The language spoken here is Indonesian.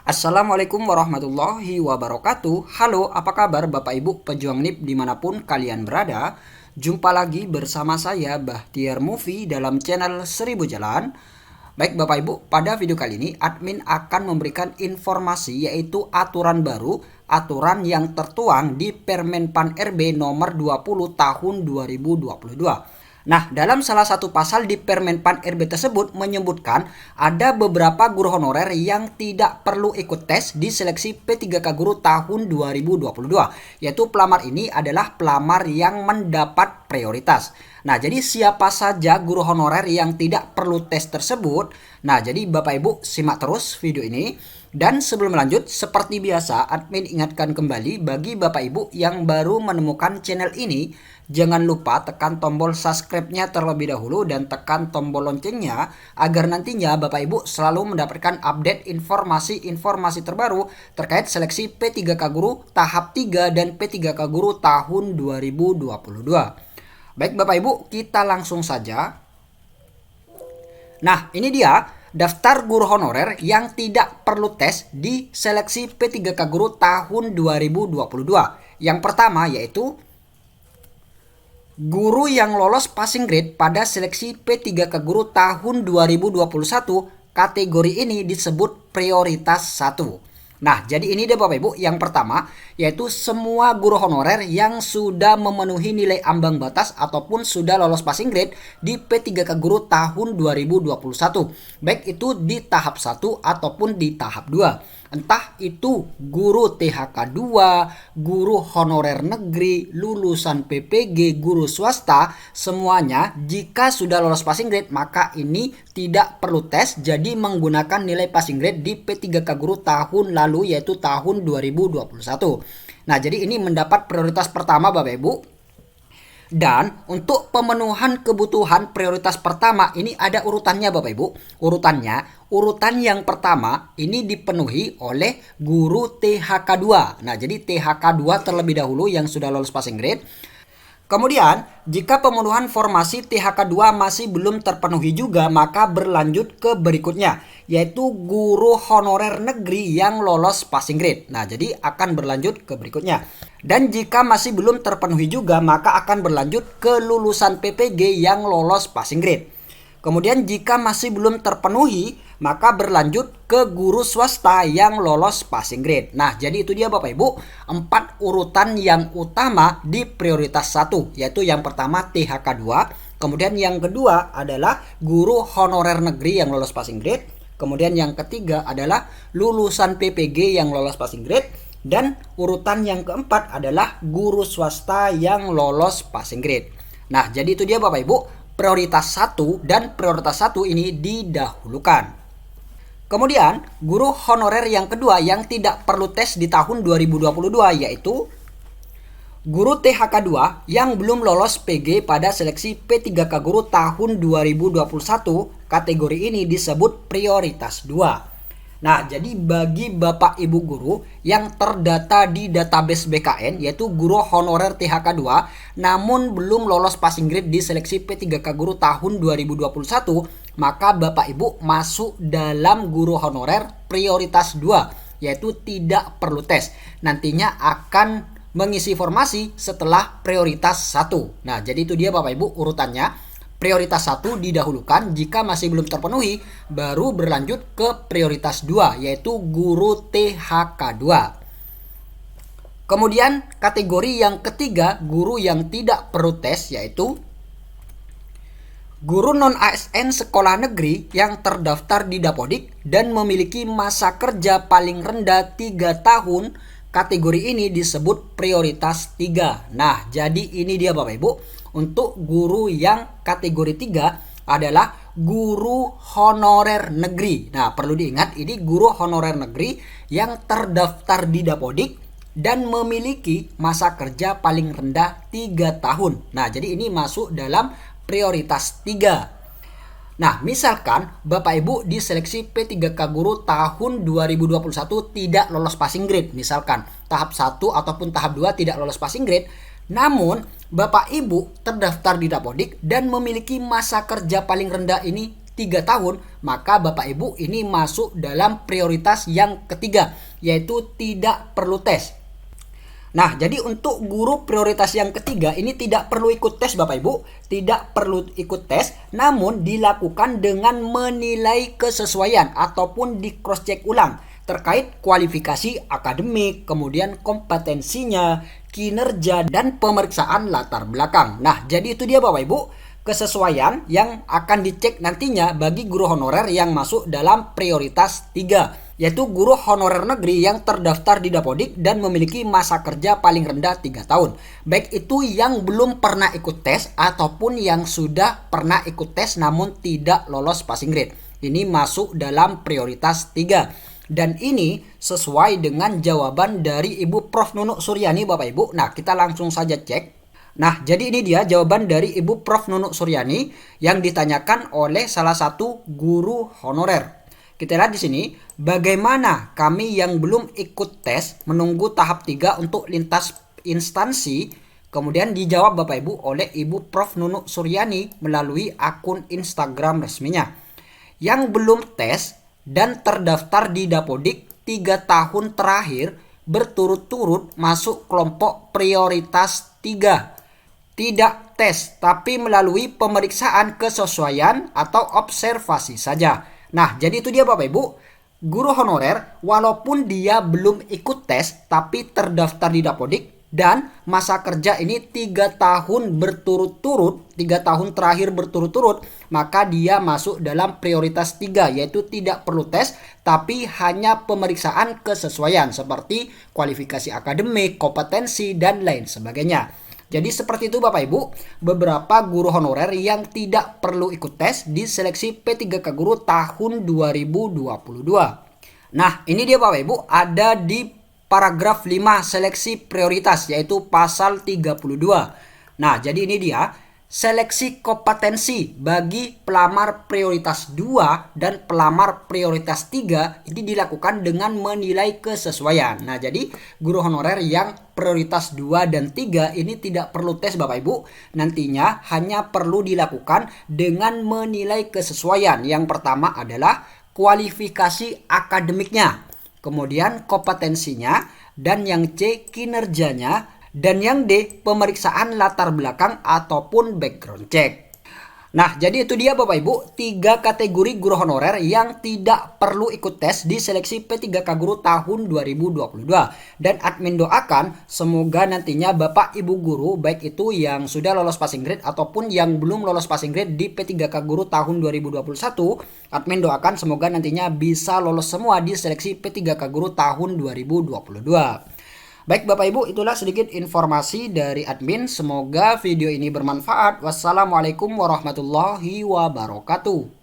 Assalamualaikum warahmatullahi wabarakatuh. Halo, apa kabar Bapak Ibu pejuang NIP dimanapun kalian berada? Jumpa lagi bersama saya Bahtiar Movie dalam channel 1000 Jalan. Baik Bapak Ibu, pada video kali ini admin akan memberikan informasi yaitu aturan baru, aturan yang tertuang di Permenpan RB nomor 20 tahun 2022. Nah, dalam salah satu pasal di Permenpan RB tersebut menyebutkan ada beberapa guru honorer yang tidak perlu ikut tes di seleksi P3K Guru tahun 2022. Yaitu pelamar ini adalah pelamar yang mendapat prioritas. Nah, jadi siapa saja guru honorer yang tidak perlu tes tersebut? Nah, jadi Bapak Ibu simak terus video ini. Dan sebelum lanjut, seperti biasa admin ingatkan kembali bagi Bapak Ibu yang baru menemukan channel ini, jangan lupa tekan tombol subscribe-nya terlebih dahulu dan tekan tombol loncengnya agar nantinya Bapak Ibu selalu mendapatkan update informasi-informasi terbaru terkait seleksi P3K Guru tahap 3 dan P3K Guru tahun 2022. Baik Bapak Ibu, kita langsung saja. Nah, ini dia daftar guru honorer yang tidak perlu tes di seleksi P3K Guru tahun 2022. Yang pertama yaitu guru yang lolos passing grade pada seleksi P3K Guru tahun 2021, kategori ini disebut prioritas 1. Nah, jadi ini dia Bapak Ibu, yang pertama yaitu semua guru honorer yang sudah memenuhi nilai ambang batas ataupun sudah lolos passing grade di P3K Guru tahun 2021. Baik itu di tahap 1 ataupun di tahap 2. Entah itu guru THK 2, guru honorer negeri, lulusan PPG, guru swasta, semuanya jika sudah lolos passing grade maka ini tidak perlu tes, jadi menggunakan nilai passing grade di P3K Guru tahun lalu yaitu tahun 2021. Nah, jadi ini mendapat prioritas pertama Bapak Ibu. Dan untuk pemenuhan kebutuhan prioritas pertama ini ada urutannya Bapak Ibu. Urutan yang pertama ini dipenuhi oleh guru THK 2. Nah, jadi THK 2 terlebih dahulu yang sudah lolos passing grade. Kemudian, jika pemenuhan formasi THK 2 masih belum terpenuhi juga, maka berlanjut ke berikutnya, yaitu guru honorer negeri yang lolos passing grade. Nah, jadi akan berlanjut ke berikutnya. Dan jika masih belum terpenuhi juga, maka akan berlanjut ke lulusan PPG yang lolos passing grade. Kemudian jika masih belum terpenuhi, maka berlanjut ke guru swasta yang lolos passing grade. Nah, jadi itu dia Bapak Ibu, 4 urutan yang utama di prioritas 1, yaitu yang pertama THK 2, kemudian yang kedua adalah guru honorer negeri yang lolos passing grade, kemudian yang ketiga adalah lulusan PPG yang lolos passing grade, dan urutan yang keempat adalah guru swasta yang lolos passing grade. Nah, jadi itu dia Bapak Ibu, prioritas 1 dan prioritas 1 ini didahulukan. Kemudian, guru honorer yang kedua yang tidak perlu tes di tahun 2022 yaitu guru THK 2 yang belum lolos PG pada seleksi P3K Guru tahun 2021, kategori ini disebut prioritas 2. Nah, jadi bagi Bapak Ibu guru yang terdata di database BKN yaitu guru honorer THK 2 namun belum lolos passing grade di seleksi P3K Guru tahun 2021, maka Bapak Ibu masuk dalam guru honorer prioritas 2 yaitu tidak perlu tes. Nantinya akan mengisi formasi setelah prioritas 1. Nah, jadi itu dia Bapak Ibu urutannya. Prioritas 1 didahulukan, jika masih belum terpenuhi baru berlanjut ke prioritas 2 yaitu guru THK 2. Kemudian kategori yang ketiga guru yang tidak perlu tes yaitu guru non-ASN sekolah negeri yang terdaftar di Dapodik dan memiliki masa kerja paling rendah 3 tahun. Kategori ini disebut prioritas 3. Nah, jadi ini dia Bapak Ibu. Untuk guru yang kategori 3 adalah guru honorer negeri. Nah, perlu diingat ini guru honorer negeri yang terdaftar di Dapodik dan memiliki masa kerja paling rendah 3 tahun. Nah, jadi ini masuk dalam prioritas 3. Nah, misalkan Bapak Ibu di seleksi P3K Guru tahun 2021 tidak lolos passing grade, misalkan tahap 1 ataupun tahap 2 tidak lolos passing grade, namun Bapak Ibu terdaftar di Dapodik dan memiliki masa kerja paling rendah ini 3 tahun, maka Bapak Ibu ini masuk dalam prioritas yang ketiga, yaitu tidak perlu tes. Nah, jadi untuk guru prioritas yang ketiga ini tidak perlu ikut tes Bapak Ibu, tidak perlu ikut tes, namun dilakukan dengan menilai kesesuaian ataupun di cross check ulang terkait kualifikasi akademik, kemudian kompetensinya, kinerja, dan pemeriksaan latar belakang. Nah, jadi itu dia Bapak Ibu, kesesuaian yang akan dicek nantinya bagi guru honorer yang masuk dalam prioritas 3, yaitu guru honorer negeri yang terdaftar di Dapodik dan memiliki masa kerja paling rendah 3 tahun. Baik itu yang belum pernah ikut tes ataupun yang sudah pernah ikut tes namun tidak lolos passing grade. Ini masuk dalam prioritas 3. Dan ini sesuai dengan jawaban dari Ibu Prof. Nunuk Suryani Bapak Ibu. Nah, kita langsung saja cek. Nah, jadi ini dia jawaban dari Ibu Prof. Nunuk Suryani yang ditanyakan oleh salah satu guru honorer. Kita lihat di sini, bagaimana kami yang belum ikut tes menunggu tahap 3 untuk lintas instansi, kemudian dijawab Bapak Ibu oleh Ibu Prof. Nunuk Suryani melalui akun Instagram resminya. Yang belum tes dan terdaftar di Dapodik 3 tahun terakhir berturut-turut masuk kelompok prioritas 3. Tidak tes, tapi melalui pemeriksaan kesesuaian atau observasi saja. Nah, jadi itu dia Bapak Ibu. Guru honorer, walaupun dia belum ikut tes, tapi terdaftar di Dapodik, dan masa kerja ini 3 tahun berturut-turut, 3 tahun terakhir berturut-turut, maka dia masuk dalam prioritas 3, yaitu tidak perlu tes, tapi hanya pemeriksaan kesesuaian, seperti kualifikasi akademik, kompetensi, dan lain sebagainya. Jadi seperti itu Bapak Ibu, beberapa guru honorer yang tidak perlu ikut tes di seleksi P3K Guru tahun 2022. Nah, ini dia Bapak Ibu, ada di paragraf 5 seleksi prioritas, yaitu pasal 32. Nah, jadi ini dia seleksi kompetensi bagi pelamar prioritas 2 dan pelamar prioritas 3 ini dilakukan dengan menilai kesesuaian. Nah, jadi guru honorer yang prioritas 2 dan 3 ini tidak perlu tes Bapak Ibu. Nantinya hanya perlu dilakukan dengan menilai kesesuaian. Yang pertama adalah kualifikasi akademiknya, kemudian kompetensinya, dan yang C kinerjanya, dan yang D pemeriksaan latar belakang ataupun background check. Nah, jadi itu dia Bapak Ibu, 3 kategori guru honorer yang tidak perlu ikut tes di seleksi P3K Guru tahun 2022. Dan admin doakan semoga nantinya Bapak Ibu guru, baik itu yang sudah lolos passing grade ataupun yang belum lolos passing grade di P3K Guru tahun 2021, admin doakan semoga nantinya bisa lolos semua di seleksi P3K Guru tahun 2022. Baik Bapak Ibu, itulah sedikit informasi dari admin. Semoga video ini bermanfaat. Wassalamualaikum warahmatullahi wabarakatuh.